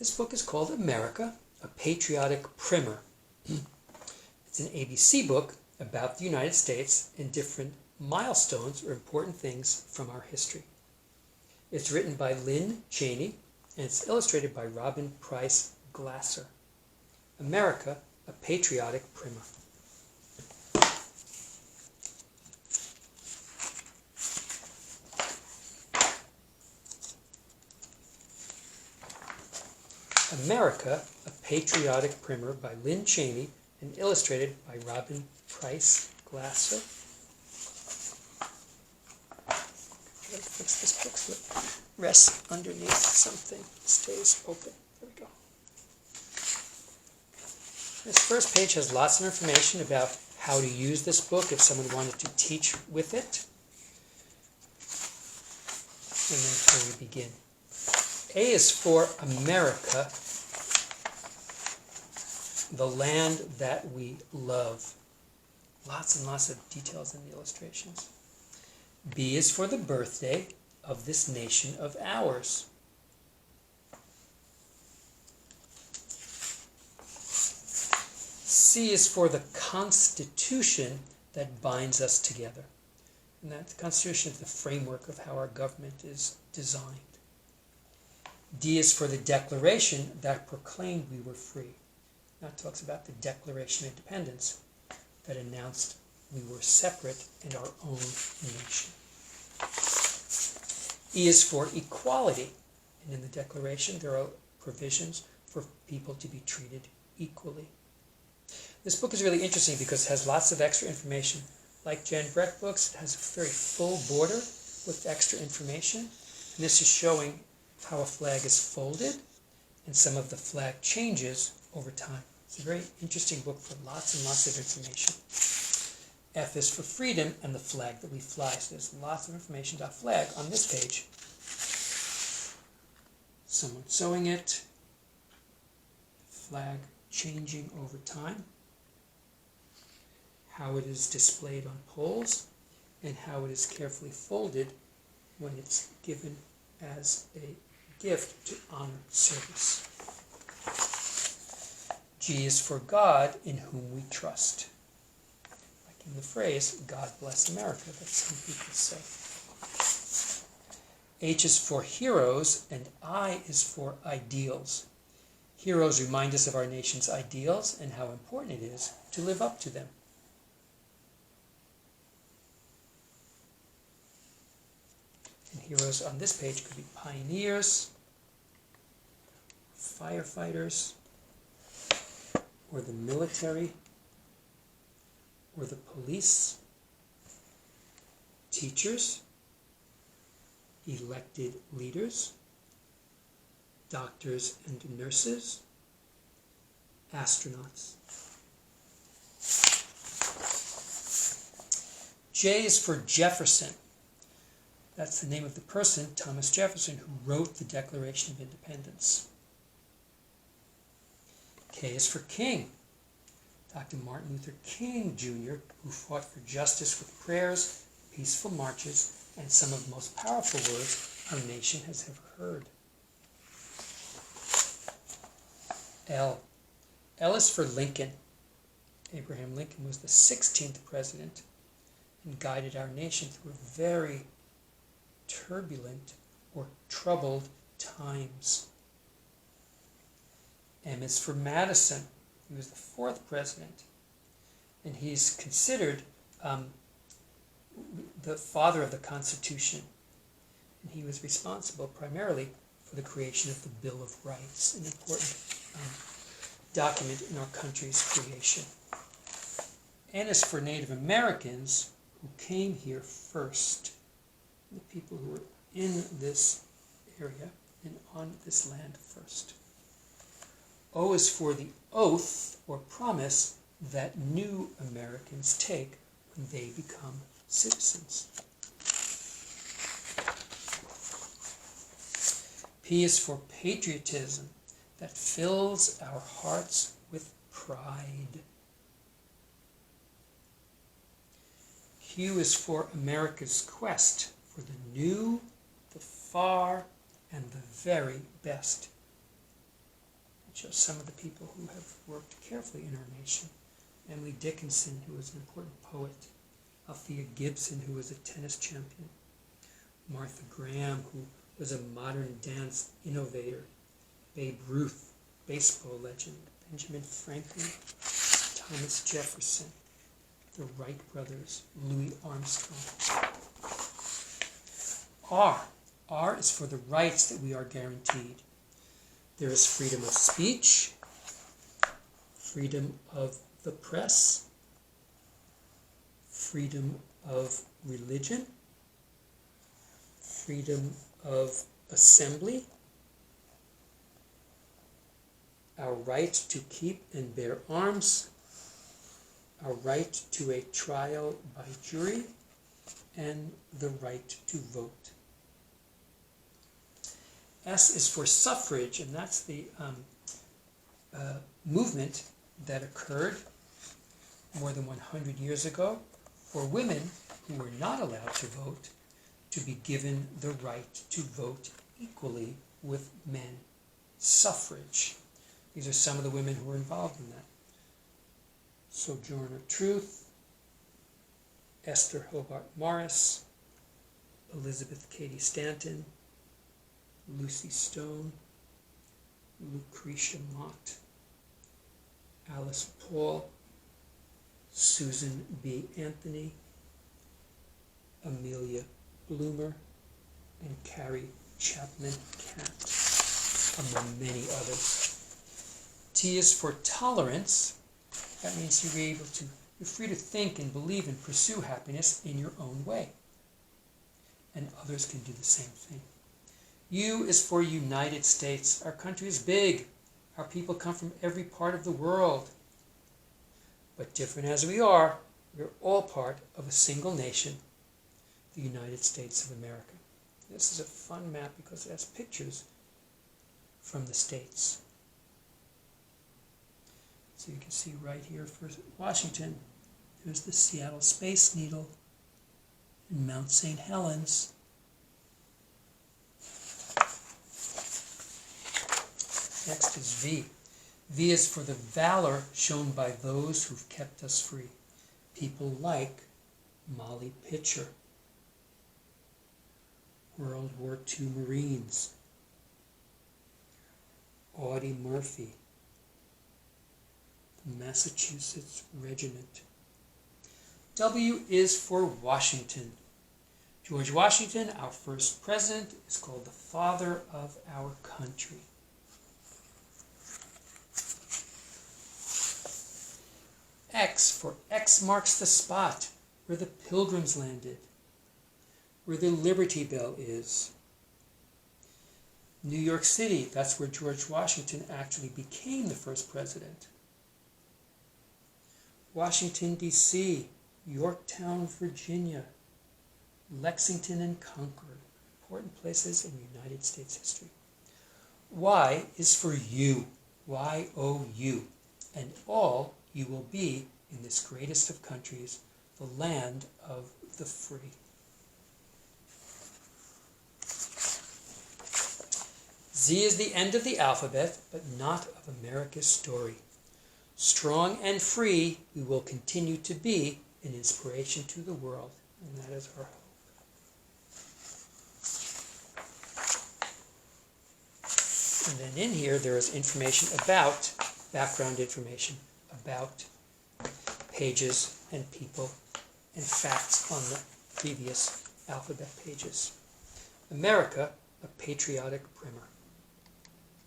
This book is called America, a Patriotic Primer. It's an ABC book about the United States and different milestones or important things from our history. It's written by Lynn Cheney and it's illustrated by Robin Price Glasser. America, a Patriotic Primer. America, a Patriotic Primer by Lynn Cheney and illustrated by Robin Price Glasser. Try to fix this book so it rests underneath something, stays open. There we go. This first page has lots of information about how to use this book if someone wanted to teach with it. And then here we begin. A is for America, the land that we love. Lots and lots of details in the illustrations. B is for the birthday of this nation of ours. C is for the Constitution that binds us together. And that Constitution is the framework of how our government is designed. D is for the Declaration that proclaimed we were free. Now it talks about the Declaration of Independence that announced we were separate and our own nation. E is for equality. And in the Declaration there are provisions for people to be treated equally. This book is really interesting because it has lots of extra information. Like Jan Breck books, it has a very full border with extra information. And this is showing how a flag is folded and some of the flag changes over time. It's a very interesting book for lots and lots of information. F is for freedom and the flag that we fly. So there's lots of information about flag on this page. Someone sewing it, flag changing over time, how it is displayed on poles, and how it is carefully folded when it's given as a gift to honor service. G is for God in whom we trust. Like in the phrase, God bless America, that some people say. H is for heroes, and I is for ideals. Heroes remind us of our nation's ideals and how important it is to live up to them. And heroes on this page could be pioneers, firefighters, or the military, or the police, teachers, elected leaders, doctors and nurses, astronauts. J is for Jefferson. That's the name of the person, Thomas Jefferson, who wrote the Declaration of Independence. K is for King. Dr. Martin Luther King, Jr., who fought for justice with prayers, peaceful marches, and some of the most powerful words our nation has ever heard. L. L is for Lincoln. Abraham Lincoln was the 16th president and guided our nation through a very turbulent or troubled times. M is for Madison. He was the 4th president, and he's considered the father of the Constitution, and he was responsible primarily for the creation of the Bill of Rights, an important document in our country's creation. N is for Native Americans who came here first, the people who were in this area and on this land first. O is for the oath or promise that new Americans take when they become citizens. P is for patriotism that fills our hearts with pride. Q is for America's quest for the new, the far, and the very best. which are some of the people who have worked carefully in our nation. Emily Dickinson, who was an important poet. Althea Gibson, who was a tennis champion. Martha Graham, who was a modern dance innovator. Babe Ruth, baseball legend. Benjamin Franklin, Thomas Jefferson, the Wright brothers, Louis Armstrong. R is for the rights that we are guaranteed. There is freedom of speech, freedom of the press, freedom of religion, freedom of assembly, our right to keep and bear arms, our right to a trial by jury, and the right to vote. S is for suffrage, and that's the movement that occurred more than 100 years ago for women who were not allowed to vote to be given the right to vote equally with men. Suffrage. These are some of the women who were involved in that. Sojourner Truth, Esther Hobart Morris, Elizabeth Cady Stanton, Lucy Stone, Lucretia Mott, Alice Paul, Susan B. Anthony, Amelia Bloomer, and Carrie Chapman Catt, among many others. T is for tolerance. That means you're free to think and believe and pursue happiness in your own way. And others can do the same thing. U is for United States. Our country is big. Our people come from every part of the world. But different as we are, we're all part of a single nation, the United States of America. This is a fun map because it has pictures from the states. So you can see right here for Washington, there's the Seattle Space Needle and Mount St. Helens. Next is V. V is for the valor shown by those who've kept us free. People like Molly Pitcher, World War II Marines, Audie Murphy, the Massachusetts Regiment. W is for Washington. George Washington, our first president, is called the father of our country. X for X marks the spot where the Pilgrims landed, where the Liberty Bell is. New York City, that's where George Washington actually became the first president. Washington, D.C., Yorktown, Virginia, Lexington and Concord, important places in United States history. Y is for you, Y-O-U, and all you will be in this greatest of countries, the land of the free. Z is the end of the alphabet, but not of America's story. Strong and free, we will continue to be an inspiration to the world, and that is our hope. And then in here there is information about, background information about pages and people and facts on the previous alphabet pages. America, a Patriotic Primer.